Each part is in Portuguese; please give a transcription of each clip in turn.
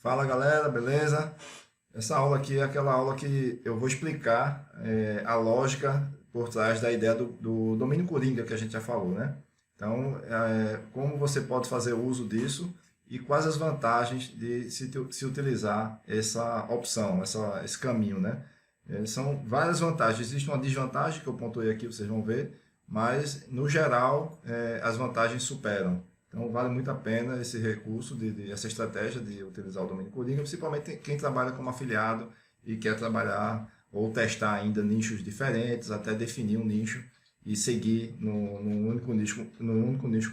Fala galera, beleza? Essa aula aqui é aquela aula que eu vou explicar a lógica por trás da ideia do domínio coringa que a gente já falou, né? Então, como você pode fazer uso disso e quais as vantagens de se utilizar essa opção, esse caminho, né? São várias vantagens. Existe uma desvantagem que eu pontuei aqui, vocês vão ver, mas no geral as vantagens superam. Então vale muito a pena esse recurso, essa estratégia de utilizar o domínio coringa, principalmente quem trabalha como afiliado e quer trabalhar ou testar ainda nichos diferentes, até definir um nicho e seguir num único nicho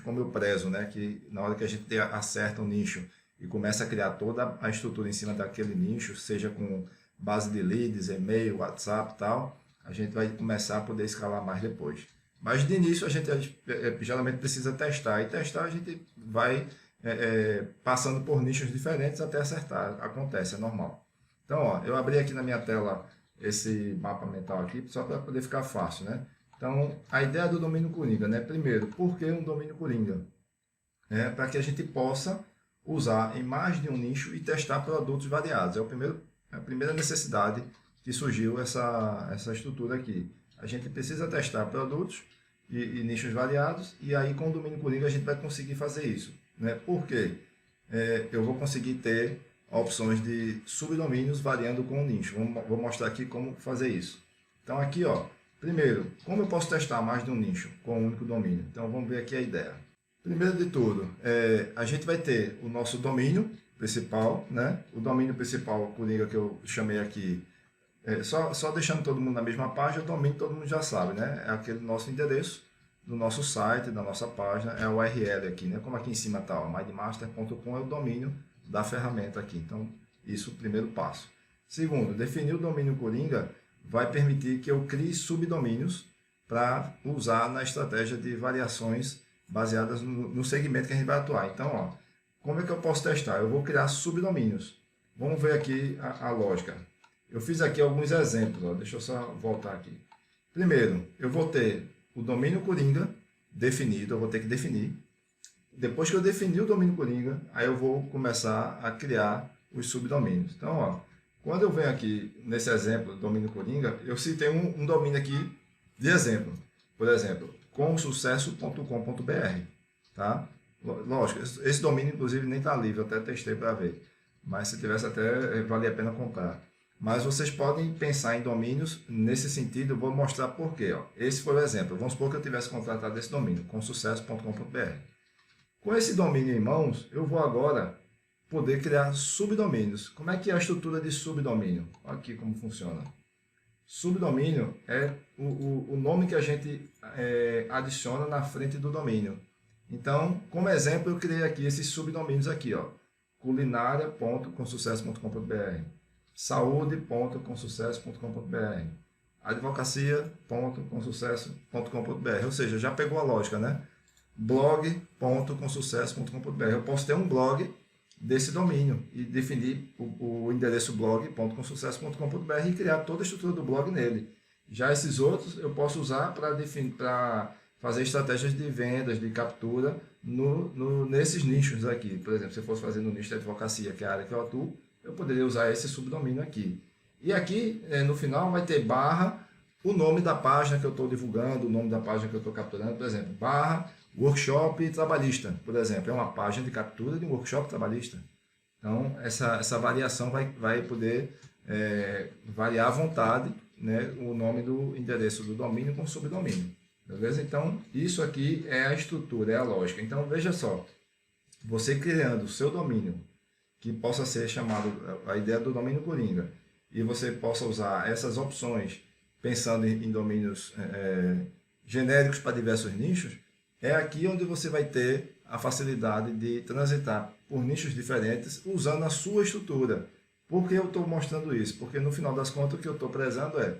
como eu prezo, né? Que na hora que a gente acerta um nicho e começa a criar toda a estrutura em cima daquele nicho, seja com base de leads, e-mail, WhatsApp e tal, a gente vai começar a poder escalar mais depois. Mas de início a gente geralmente precisa testar, e testar a gente vai passando por nichos diferentes até acertar, acontece, é normal. Então, ó, eu abri aqui na minha tela esse mapa mental aqui, só para poder ficar fácil, né? Então, a ideia do domínio coringa, né? Primeiro, por que um domínio coringa? Para que a gente possa usar em mais de um nicho e testar produtos variados. A primeira necessidade que surgiu essa estrutura aqui. A gente precisa testar produtos e nichos variados, e aí com o domínio coringa a gente vai conseguir fazer isso. Né? Por quê? Eu vou conseguir ter opções de subdomínios variando com o nicho. Vou mostrar aqui como fazer isso. Então aqui, ó, primeiro, como eu posso testar mais de um nicho com um único domínio? Então vamos ver aqui a ideia. Primeiro de tudo, a gente vai ter o nosso domínio principal, né? O domínio principal coringa que eu chamei aqui, só deixando todo mundo na mesma página, o domínio todo mundo já sabe, né? É aquele nosso endereço do nosso site, da nossa página, é o URL aqui, né? Como aqui em cima está, mindmaster.com é o domínio da ferramenta aqui. Então, isso é o primeiro passo. Segundo, definir o domínio coringa vai permitir que eu crie subdomínios para usar na estratégia de variações baseadas no segmento que a gente vai atuar. Então, ó, como é que eu posso testar? Eu vou criar subdomínios. Vamos ver aqui a lógica. Eu fiz aqui alguns exemplos, ó. Deixa eu só voltar aqui. Primeiro, eu vou ter o domínio coringa definido, eu vou ter que definir. Depois que eu definir o domínio coringa, aí eu vou começar a criar os subdomínios. Então, ó, quando eu venho aqui nesse exemplo do domínio coringa, eu citei um domínio aqui de exemplo. Por exemplo, comsucesso.com.br, tá? Lógico, esse domínio inclusive nem está livre, eu até testei para ver. Mas se tivesse até, valia a pena comprar. Mas vocês podem pensar em domínios nesse sentido, eu vou mostrar por quê. Ó. Esse foi o exemplo. Vamos supor que eu tivesse contratado esse domínio, comsucesso.com.br. Com esse domínio em mãos, eu vou agora poder criar subdomínios. Como é que é a estrutura de subdomínio? Olha aqui como funciona. Subdomínio é o nome que a gente adiciona na frente do domínio. Então, como exemplo, eu criei aqui esses subdomínios aqui, ó. culinária.comsucesso.com.br, saúde.comsucesso.com.br, advocacia.comsucesso.com.br, ou seja, já pegou a lógica, né? blog.comsucesso.com.br. Eu posso ter um blog desse domínio e definir o endereço blog.comsucesso.com.br e criar toda a estrutura do blog nele. Já esses outros eu posso usar para fazer estratégias de vendas, de captura nesses nichos aqui. Por exemplo, se eu fosse fazer no nicho de advocacia, que é a área que eu atuo, eu poderia usar esse subdomínio aqui. E aqui, no final, vai ter barra, o nome da página que eu estou divulgando, o nome da página que eu estou capturando, por exemplo, barra workshop trabalhista, por exemplo, é uma página de captura de um workshop trabalhista. Então, essa variação vai poder variar à vontade, né, o nome do endereço do domínio com subdomínio. Beleza? Então, isso aqui é a estrutura, é a lógica. Então, veja só, você criando o seu domínio, que possa ser chamado, a ideia do domínio coringa, e você possa usar essas opções pensando em domínios genéricos para diversos nichos, é aqui onde você vai ter a facilidade de transitar por nichos diferentes usando a sua estrutura. Por que eu estou mostrando isso? Porque no final das contas o que eu estou prezando é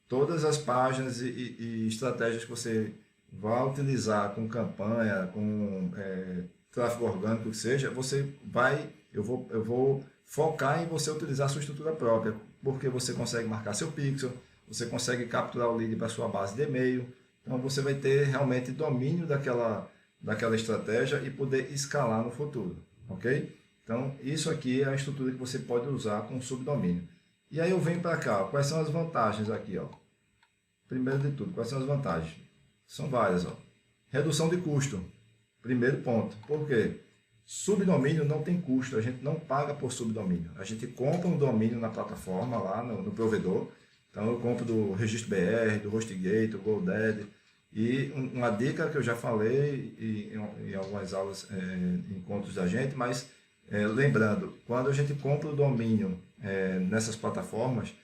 todas as páginas e estratégias que você vai utilizar com campanha, com tráfego orgânico, que seja, eu vou focar em você utilizar a sua estrutura própria, porque você consegue marcar seu pixel, você consegue capturar o lead para a sua base de e-mail, então você vai ter realmente domínio daquela estratégia e poder escalar no futuro, ok? Então, isso aqui é a estrutura que você pode usar com subdomínio. E aí eu venho para cá, ó. Quais são as vantagens aqui, ó? Primeiro de tudo, quais são as vantagens? São várias, ó. Redução de custo, primeiro ponto. Por quê? Subdomínio não tem custo, a gente não paga por subdomínio. A gente compra um domínio na plataforma, lá no provedor. Então eu compro do Registro BR, do HostGator, do GoDaddy. E uma dica que eu já falei em algumas aulas, encontros da gente, mas lembrando, quando a gente compra o domínio nessas plataformas,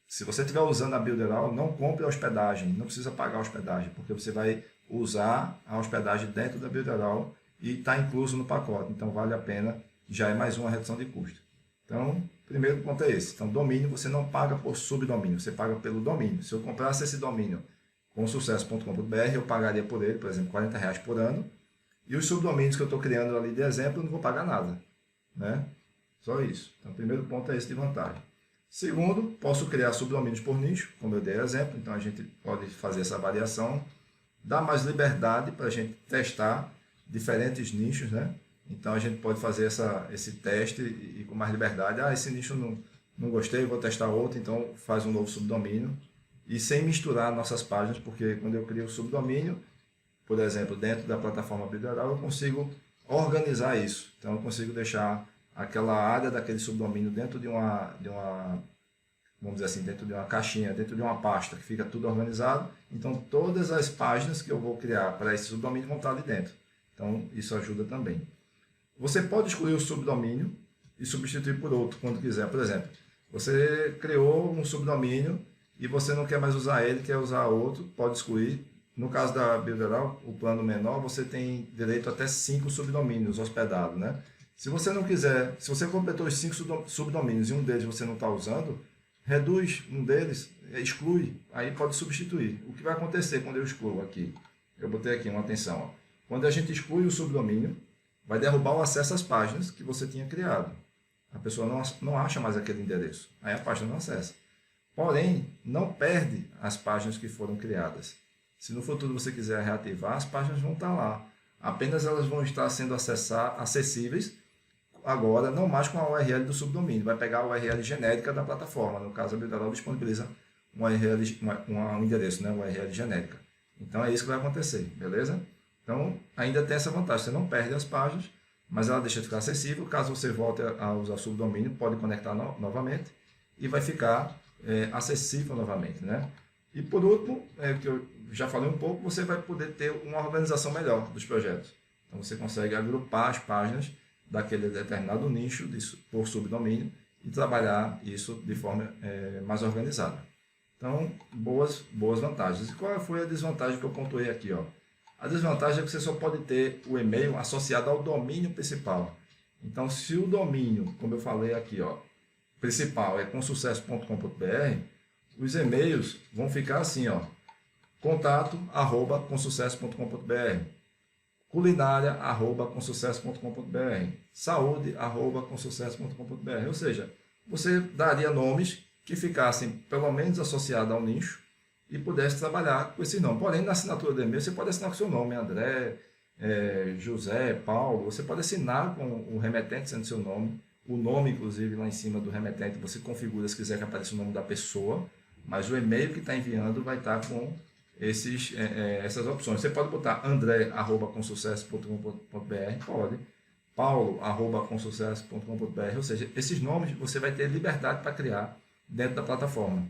se você estiver usando a Builderall, não compre a hospedagem, não precisa pagar a hospedagem, porque você vai usar a hospedagem dentro da Builderall e está incluso no pacote, então vale a pena, já é mais uma redução de custo. Então, primeiro ponto é esse. Então, domínio você não paga por subdomínio, você paga pelo domínio. Se eu comprasse esse domínio com sucesso.com.br, eu pagaria por ele, por exemplo, R$40 por ano, e os subdomínios que eu estou criando ali de exemplo, eu não vou pagar nada, né? Só isso. Então, o primeiro ponto é esse de vantagem. Segundo, posso criar subdomínios por nicho, como eu dei exemplo, então a gente pode fazer essa variação, dá mais liberdade para a gente testar diferentes nichos, né? Então a gente pode fazer esse teste e com mais liberdade. Esse nicho não gostei, vou testar outro, então faz um novo subdomínio. E sem misturar nossas páginas, porque quando eu crio o subdomínio, por exemplo, dentro da plataforma Builderall, eu consigo organizar isso. Então eu consigo deixar aquela área daquele subdomínio dentro de uma, vamos dizer assim, dentro de uma caixinha, dentro de uma pasta, que fica tudo organizado. Então todas as páginas que eu vou criar para esse subdomínio vão estar ali dentro. Então isso ajuda também. Você pode excluir o subdomínio e substituir por outro quando quiser. Por exemplo, você criou um subdomínio e você não quer mais usar ele, quer usar outro, pode excluir. No caso da Builderall, o plano menor, você tem direito a até 5 subdomínios hospedados, né? Se você não quiser, se você completou os 5 subdomínios e um deles você não está usando, reduz um deles, exclui, aí pode substituir. O que vai acontecer quando eu excluo aqui? Eu botei aqui uma atenção, ó. Quando a gente exclui o subdomínio, vai derrubar o acesso às páginas que você tinha criado. A pessoa não acha mais aquele endereço, aí a página não acessa. Porém, não perde as páginas que foram criadas. Se no futuro você quiser reativar, as páginas vão estar lá. Apenas elas vão estar sendo acessíveis agora, não mais com a URL do subdomínio. Vai pegar a URL genérica da plataforma. No caso, a Builderall disponibiliza um endereço, né? Uma URL genérica. Então, é isso que vai acontecer, beleza? Então, ainda tem essa vantagem. Você não perde as páginas, mas ela deixa de ficar acessível. Caso você volte a usar o subdomínio, pode conectar novamente e vai ficar acessível novamente, né? E por último, que eu já falei um pouco, você vai poder ter uma organização melhor dos projetos. Então você consegue agrupar as páginas daquele determinado nicho por subdomínio e trabalhar isso de forma mais organizada. Então, boas vantagens. E qual foi a desvantagem que eu pontuei aqui, ó? A desvantagem é que você só pode ter o e-mail associado ao domínio principal. Então, se o domínio, como eu falei aqui, ó, principal é consucesso.com.br, os e-mails vão ficar assim, ó, contato@consucesso.com.br, culinária@consucesso.com.br, saúde@consucesso.com.br. Ou seja, você daria nomes que ficassem pelo menos associados ao nicho e pudesse trabalhar com esse nome. Porém, na assinatura do e-mail, você pode assinar com o seu nome, André, José, Paulo. Você pode assinar com o remetente sendo seu nome. O nome, inclusive, lá em cima do remetente, você configura se quiser que apareça o nome da pessoa, mas o e-mail que está enviando vai estar com essas opções. Você pode botar andré@consucesso.com.br, pode. paulo@consucesso.com.br, ou seja, esses nomes você vai ter liberdade para criar dentro da plataforma.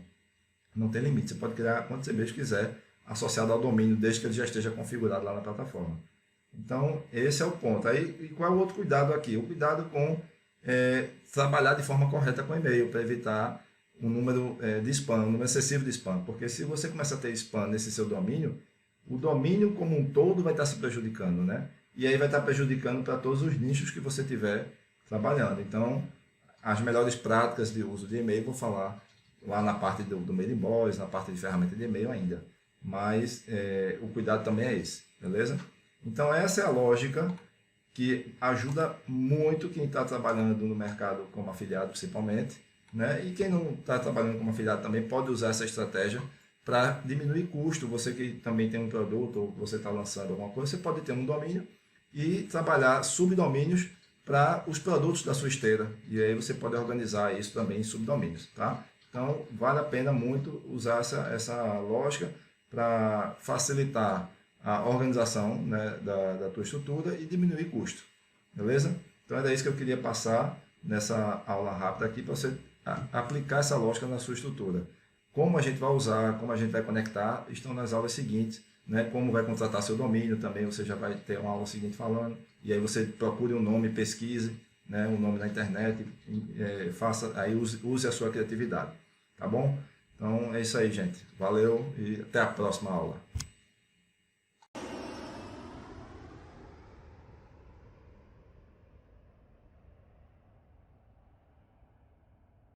Não tem limite, você pode criar quantos e-mails quiser, associado ao domínio, desde que ele já esteja configurado lá na plataforma. Então, esse é o ponto. Aí, e qual é o outro cuidado aqui? O cuidado com trabalhar de forma correta com e-mail, para evitar um número de spam, um número excessivo de spam. Porque se você começa a ter spam nesse seu domínio, o domínio como um todo vai estar se prejudicando, né? E aí vai estar prejudicando para todos os nichos que você tiver trabalhando. Então, as melhores práticas de uso de e-mail, vou falar lá na parte do Mailing Boys, na parte de ferramenta de e-mail ainda. Mas o cuidado também é esse, beleza? Então, essa é a lógica que ajuda muito quem está trabalhando no mercado como afiliado, principalmente, né? E quem não está trabalhando como afiliado também pode usar essa estratégia para diminuir custo. Você que também tem um produto ou você está lançando alguma coisa, você pode ter um domínio e trabalhar subdomínios para os produtos da sua esteira. E aí você pode organizar isso também em subdomínios, tá? Então, vale a pena muito usar essa lógica para facilitar a organização, né, da tua estrutura e diminuir custo, beleza? Então, era isso que eu queria passar nessa aula rápida aqui para você aplicar essa lógica na sua estrutura. Como a gente vai usar, como a gente vai conectar, estão nas aulas seguintes, né? Como vai contratar seu domínio também, você já vai ter uma aula seguinte falando, e aí você procure um nome, pesquise, né, um nome na internet, use a sua criatividade, tá bom? Então é isso aí, gente. Valeu e até a próxima aula.